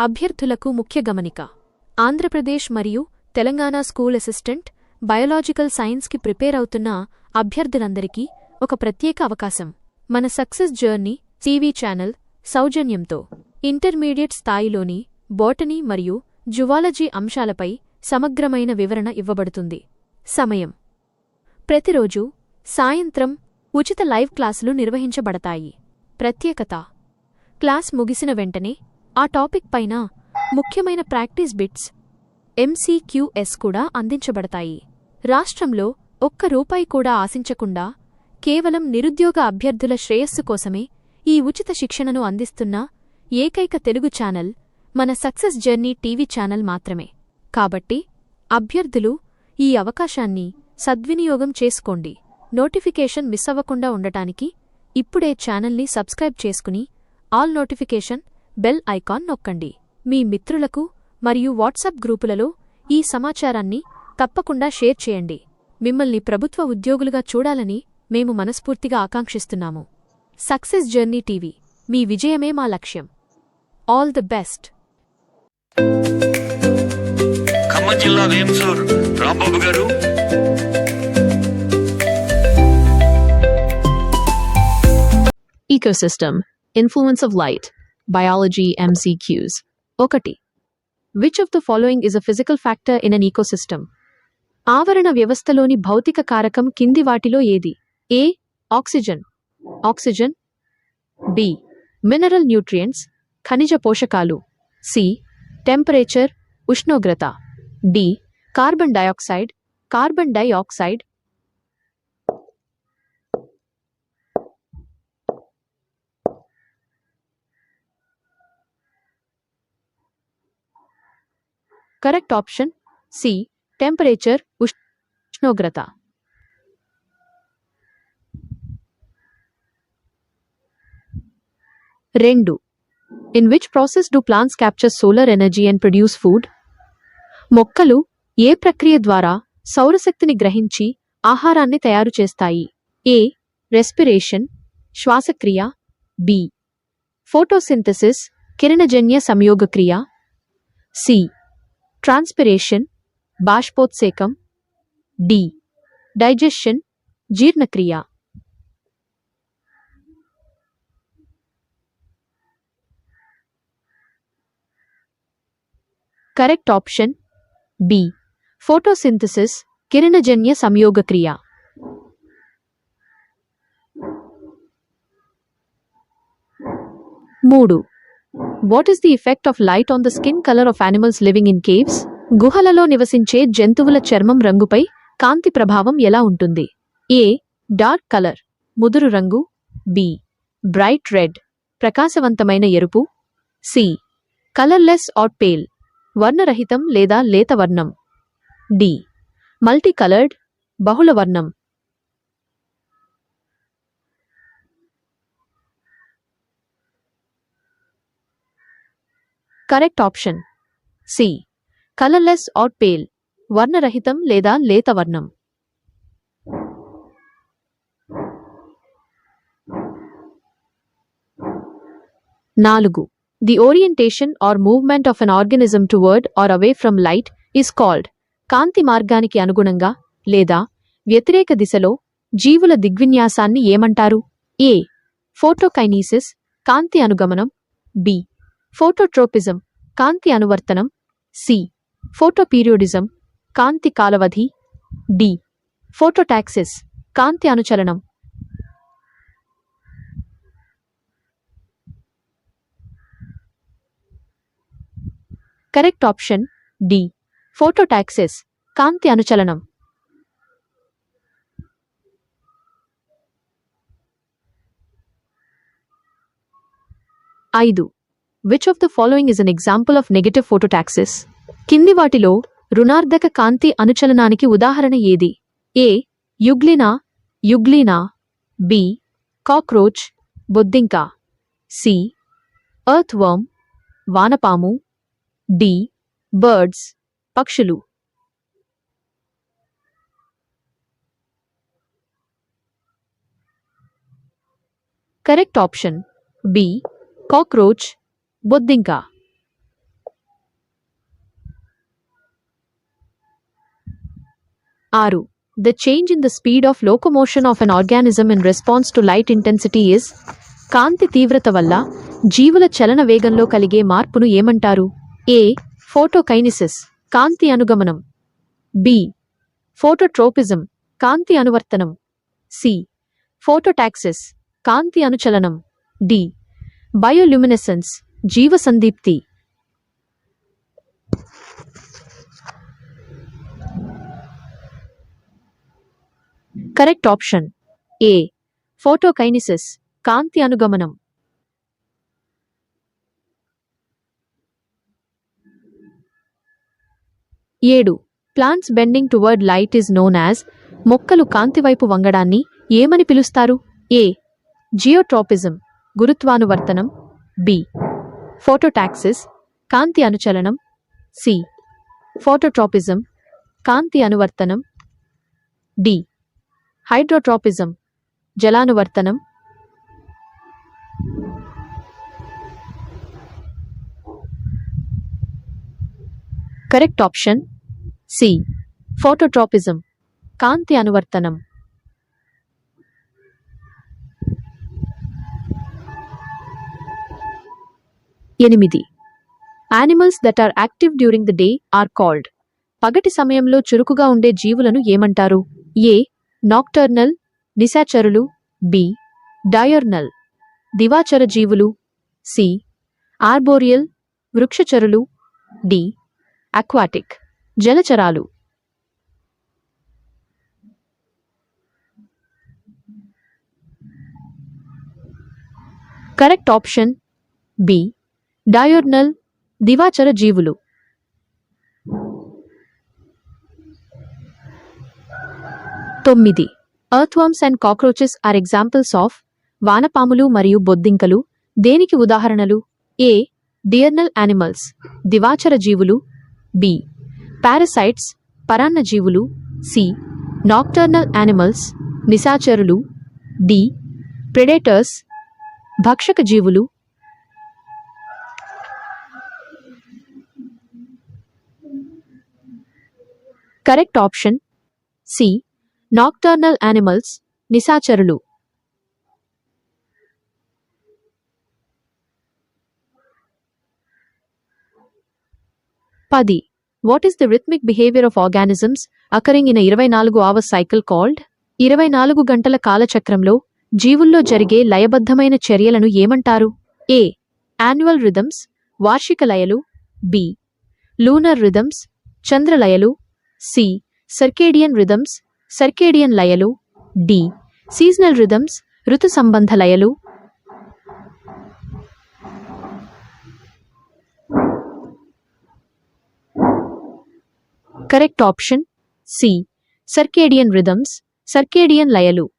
అభ్యర్థులకు ముఖ్య గమనిక. ఆంధ్రప్రదేశ్ మరియు తెలంగాణ స్కూల్ అసిస్టెంట్ బయోలాజికల్ సైన్స్కి ప్రిపేర్ అవుతున్న అభ్యర్థులందరికీ ఒక ప్రత్యేక అవకాశం. మన సక్సెస్ జర్నీ టీవీ ఛానల్ సౌజన్యంతో ఇంటర్మీడియట్ స్థాయిలోని బోటనీ మరియు జువాలజీ అంశాలపై సమగ్రమైన వివరణ ఇవ్వబడుతుంది. సమయం: ప్రతిరోజు సాయంత్రం ఉచిత లైవ్ క్లాసులు నిర్వహించబడతాయి. ప్రత్యేకత: క్లాస్ ముగిసిన వెంటనే ఆ టాపిక్ పైన ముఖ్యమైన ప్రాక్టీస్ బిట్స్ MCQs కూడా అందించబడతాయి. రాష్ట్రంలో ఒక్క రూపాయి కూడా ఆశించకుండా కేవలం నిరుద్యోగ అభ్యర్థుల శ్రేయస్సు కోసమే ఈ ఉచిత శిక్షణను అందిస్తున్న ఏకైక తెలుగు ఛానల్ మన సక్సెస్ జర్నీ టీవీ ఛానల్ మాత్రమే. కాబట్టి అభ్యర్థులు ఈ అవకాశాన్ని సద్వినియోగం చేసుకోండి. నోటిఫికేషన్ మిస్ అవ్వకుండా ఉండటానికి ఇప్పుడే ఛానల్ని సబ్స్క్రైబ్ చేసుకుని ఆల్ నోటిఫికేషన్ బెల్ ఐకాన్ నొక్కండి. మీ మిత్రులకు మరియు వాట్సాప్ గ్రూపులలో ఈ సమాచారాన్ని తప్పకుండా షేర్ చేయండి. మిమ్మల్ని ప్రభుత్వ ఉద్యోగులుగా చూడాలని మేము మనస్ఫూర్తిగా ఆకాంక్షిస్తున్నాము. సక్సెస్ జర్నీ టీవీ, మీ విజయమే మా లక్ష్యం. All the best. ఖమ్మం జిల్లా వేంసూర్ రాంబాబు గారు. Ecosystem, influence of light, biology MCQs. 1. Which of the following is a physical factor in an ecosystem? ఆవరణ వ్యవస్థలోని భౌతిక కారకం కింది వాటిలో ఏది? A. Oxygen. Oxygen. B. Mineral nutrients, ఖనిజ పోషకాలు. C. టెంపరేచర్, ఉష్ణోగ్రత. D. Carbon dioxide, carbon dioxide. Correct option C, temperature, ఉష్ణోగ్రత. 2. In which process do plants capture solar energy and produce food? మొక్కలు ఏ ప్రక్రియ ద్వారా సౌరశక్తిని గ్రహించి ఆహారాన్ని తయారు చేస్తాయి? A. రెస్పిరేషన్, శ్వాసక్రియ. B. ఫోటోసింథసిస్, కిరణజన్య సంయోగక్రియ. C. ట్రాన్స్పిరేషన్, బాష్పోత్సేకం. D. డైజెషన్, జీర్ణక్రియ. కరెక్ట్ ఆప్షన్ బి, ఫోటోసింథసిస్, కిరణజన్య సంయోగక్రియ. 3. What is the effect of light on the skin color of animals living in caves? గుహలలో నివసించే జంతువుల చర్మం రంగుపై కాంతి ప్రభావం ఎలా ఉంటుంది? A. డార్క్ కలర్, ముదురు రంగు. B. బ్రైట్ రెడ్, ప్రకాశవంతమైన ఎరుపు. C. కలర్లెస్ ఆర్ పేల్, వర్ణరహితం లేదా లేత వర్ణం. D. మల్టీ కలర్డ్, బహుళ వర్ణం. Correct option C, colourless or pale, వర్ణరహితం లేదా లేత వర్ణం. 4. The orientation or movement of an organism toward or away from light is called. కాంతి మార్గానికి అనుగుణంగా లేదా వ్యతిరేక దిశలో జీవుల దిగ్విన్యాసాన్ని ఏమంటారు? A. ఫోటోకైనీసిస్, కాంతి అనుగమనం. B. ఫోటోట్రోపిజం, కాంతి అనువర్తనం. C. ఫోటోపీరియోడిజం, కాంతి కాలవధి. D. ఫోటోటాక్సిస్, కాంతి అనుచలనం. కరెక్ట్ ఆప్షన్ డి, ఫోటోటాక్సిస్, కాంతి అనుచలనం. 5. Which of the following is an example of negative phototaxis? కింది వాటిలో రుణార్ధక కాంతి అనుచలనానికి ఉదాహరణ ఏది? A. Euglena, euglena. B. Cockroach, బొద్దింక. C. ఎర్త్వర్మ్, వానపాము. D. బర్డ్స్, పక్షులు. కరెక్ట్ ఆప్షన్ బి, కాక్రోచ్, బొద్దింక. 6. The change in the speed of locomotion of an organism in response to light intensity is. కాంతి తీవ్రత వల్ల జీవుల చలన వేగంలో కలిగే మార్పును ఏమంటారు? A. ఫోటోకైనిసిస్ కాంతి అనుగమనం. B. ఫోటోట్రోపిజం కాంతి అనువర్తనం. C. ఫోటోటాక్సిస్ కాంతి అనుచలనం. D. బయోల్యూమినెసెన్స్ జీవసందీప్తి. Correct option A. ఫోటోకైనిసిస్ కాంతి అనుగమనం. 7. Plants bending toward light is known as. మొక్కలు కాంతి వైపు వంగడాన్ని ఏమని పిలుస్తారు? ఏ. జియోట్రోపిజం గురుత్వానువర్తనం. బి. ఫోటోటాక్సిస్ కాంతి అనుచలనం. సి. ఫోటోట్రోపిజం కాంతి అనువర్తనం. డి. హైడ్రోట్రోపిజం జలానువర్తనం. Correct option C. ఫోటోట్రోపిజం కాంతి అనువర్తనం. 8. Animals that are active during the day are called. పగటి సమయంలో చురుకుగా ఉండే జీవులను ఏమంటారు? ఏ. నాక్టర్నల్ నిశాచరులు. బి. డయర్నల్ దివాచర జీవులు. సి. ఆర్బోరియల్ వృక్షచరులు. డి. అక్వాటిక్ జలచరాలు. Correct option B. డయోర్నల్ దివాచర జీవులు. 9. Earthworms and cockroaches are examples of. వానపాములు మరియు బొద్దింకలు దేనికి ఉదాహరణలు? ఏ. డియర్నల్ యానిమల్స్ దివాచర జీవులు. బి. పారసైట్స్ పరాన్న జీవులు. సి. నాక్టర్నల్ యానిమల్స్ నిశాచరులు. డి. ప్రెడేటర్స్ భక్షక జీవులు. Correct option C. Nocturnal animals నిశాచరులు. 10. What is the rhythmic behavior of organisms occurring in a 24-hour cycle called? 24 గంటల కాలచక్రంలో జీవుల్లో జరిగే లయబద్ధమైన చర్యలను ఏమంటారు? ఏ. యాన్యువల్ రిథమ్స్ వార్షిక లయలు. బి. లూనర్ రిథమ్స్ చంద్రలయలు. సి. సర్కేడియన్ రిథమ్స్ సర్కేడియన్ లయలు. డి. సీజనల్ రిథమ్స్ ఋతు సంబంధ లయలు. Correct option C. Circadian rhythms circadian లయలు.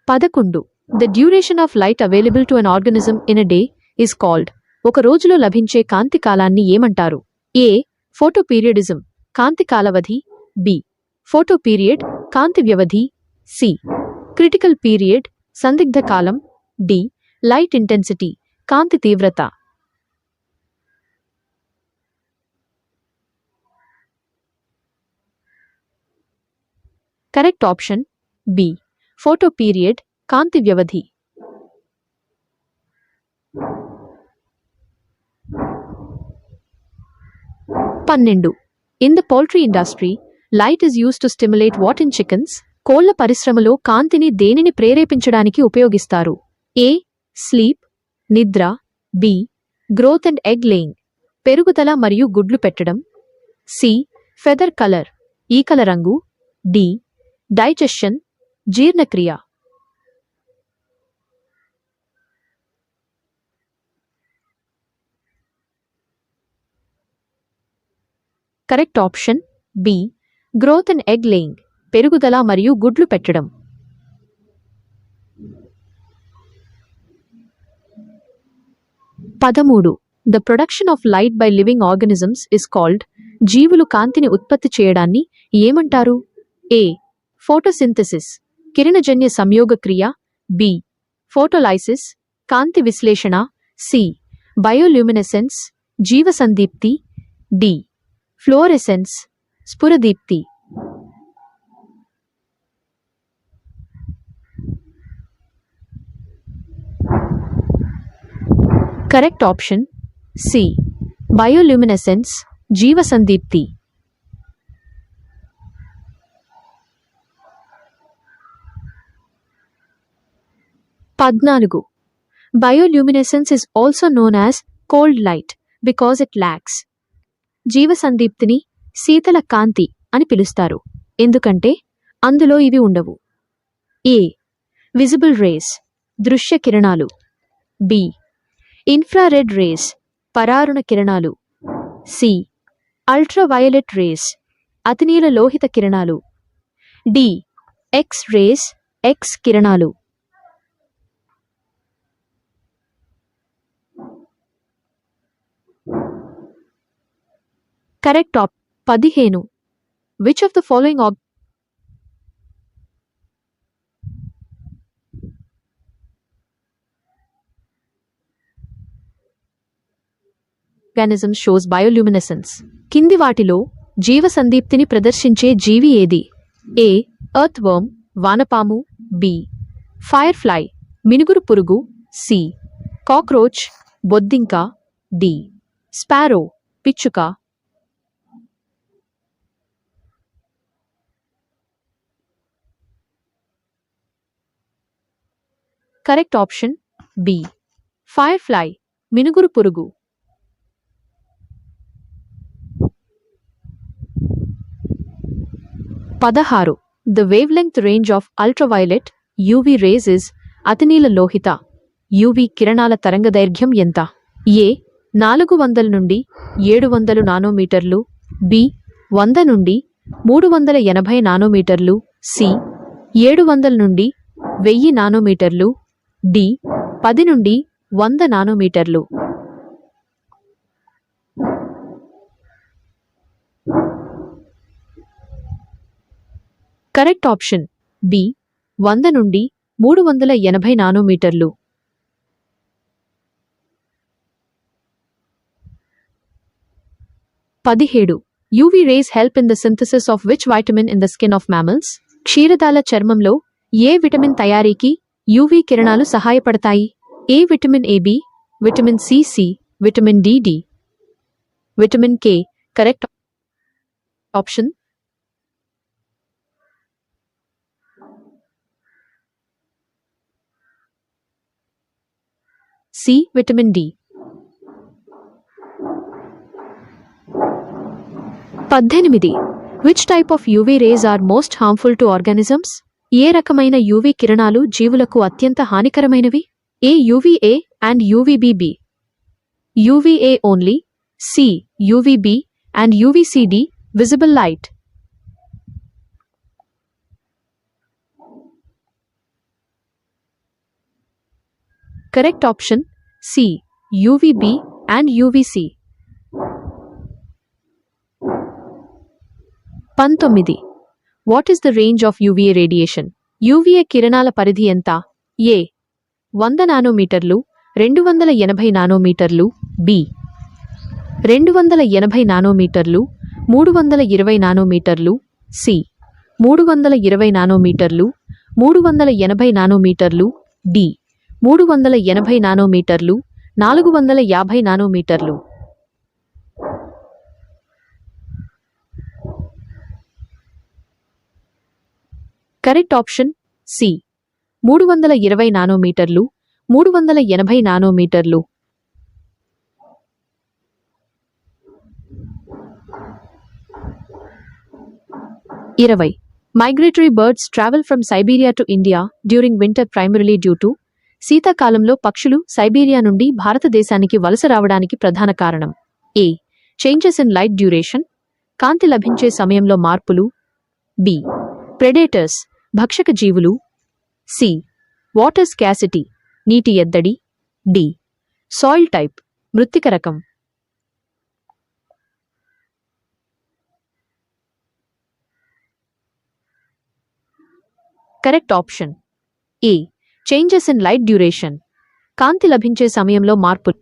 11. The duration of light available to an organism in a day is called. ఒక రోజులో లభించే కాంతి కాలాన్ని ఏమంటారు? ఏ. ఫోటోపీరియడిజం కాంతి కాలవధి. బి. ఫోటోపీరియడ్ కాంతి వ్యవధి. సి. క్రిటికల్ పీరియడ్ సందిగ్ధ కాలం. డి. లైట్ ఇంటెన్సిటీ కాంతి తీవ్రత. Correct option B. ఫోటోపీరియడ్ కాంతి వ్యవధి. 12. In the poultry industry, light is used to stimulate what in chickens? కోళ్ల పరిశ్రమలో కాంతిని దేనిని ప్రేరేపించడానికి ఉపయోగిస్తారు? ఏ. స్లీప్ నిద్ర. B. Growth and egg laying పెరుగుదల మరియు గుడ్లు పెట్టడం. సి. ఫెదర్ కలర్ ఈకల రంగు. డి. డైజెషన్ జీర్ణక్రియ. Correct option B. Growth and egg laying పెరుగుదల మరియు గుడ్లు పెట్టడం. 13. The production of light by living organisms is called. జీవులు కాంతిని ఉత్పత్తి చేయడాన్ని ఏమంటారు? ఏ. ఫోటోసింథసిస్ కిరణజన్య సంయోగ క్రియ. బి. ఫోటోలైసిస్ కాంతి విశ్లేషణ. సి. బయోల్యూమినెసెన్స్ జీవసందీప్తి. డి ఫ్లోరెసెన్స్ స్ఫురదీప్తి. కరెక్ట్ ఆప్షన్ సి బయోల్యూమినెసెన్స్ జీవసందీప్తి. 14. Bioluminescence is also known as cold light because it lacks. జీవసందీప్తిని శీతల కాంతి అని పిలుస్తారు ఎందుకంటే అందులో ఇవి ఉండవు. ఏ విజిబుల్ రేస్ దృశ్య కిరణాలు, బి ఇన్ఫ్రారెడ్ రేస్ పరారుణ కిరణాలు, సి అల్ట్రావయలెట్ రేస్ అతినీల లోహిత కిరణాలు, డి ఎక్స్ రేస్ ఎక్స్ కిరణాలు. Correct 15. Which of the following organisms shows bioluminescence? కింది వాటిలో జీవసందీప్తిని ప్రదర్శించే జీవి ఏది? ఏ ఎర్త్వర్మ్ వానపాము, బి ఫైర్ఫ్లై మినుగురు పురుగు, సి కాక్రోచ్ బొద్దింక, డి స్పారో పిచ్చుక. కరెక్ట్ ఆప్షన్ బి ఫైర్ఫ్లై మినుగురు పురుగు. 16. The wavelength range of ultraviolet UV rays is అతినీల Lohitha UV కిరణాల తరంగదైర్ఘ్యం ఎంత? ఏ 400 నుండి 700 నానోమీటర్లు, బి 100 నుండి 380 నానోమీటర్లు, సి 700 నుండి 1000 నానోమీటర్లు, డి 10 నుండి 100 నానోమీటర్లు. కరెక్ట్ ఆప్షన్ బి 100 నుండి 380 నానోమీటర్లు. 17. UV rays help in the synthesis of which vitamin in the skin of mammals? క్షీరదాల చర్మంలో ఏ విటమిన్ తయారీకి యూవీ కిరణాలు సహాయపడతాయి? A vitamin A B, vitamin C, vitamin D, vitamin K. Correct option C vitamin D. 18. Which type of UV rays are most harmful to organisms? ఏ రకమైన UV కిరణాలు జీవులకు అత్యంత హానికరమైనవి? ఏ UVA and UVB, UVA only, C UVB and UVCD visible light. Correct option C UVB and UVC. 19. What is the range of UVA radiation? UVA కిరణాల పరిధి ఎంత? A 100 నానోమీటర్లు, 280 నానోమీటర్లు, B 280 నానోమీటర్లు, 320 నానోమీటర్లు, సి 320 నానోమీటర్లు, 380 నానోమీటర్లు, డి 380 నానోమీటర్లు, 450 నానోమీటర్లు. కరెక్ట్ ఆప్షన్ సి 320 నానోమీటర్లు, 380 నానోమీటర్లు. 20. Migratory birds travel from Siberia to India during winter primarily due to శీతాకాలంలో పక్షులు సైబీరియా నుండి భారతదేశానికి వలస రావడానికి ప్రధాన కారణం. ఏ చేంజెస్ ఇన్ లైట్ డ్యూరేషన్ కాంతి లభించే సమయంలో మార్పులు, బి ప్రెడేటర్స్ భక్షక జీవులు, సి వాటర్ స్కాసిటీ నీటి ఎద్దడి, డి సాయిల్ టైప్ మృత్తిక రకం. Correct option A changes in light duration కాంతి లభించే సమయంలో మార్పులు.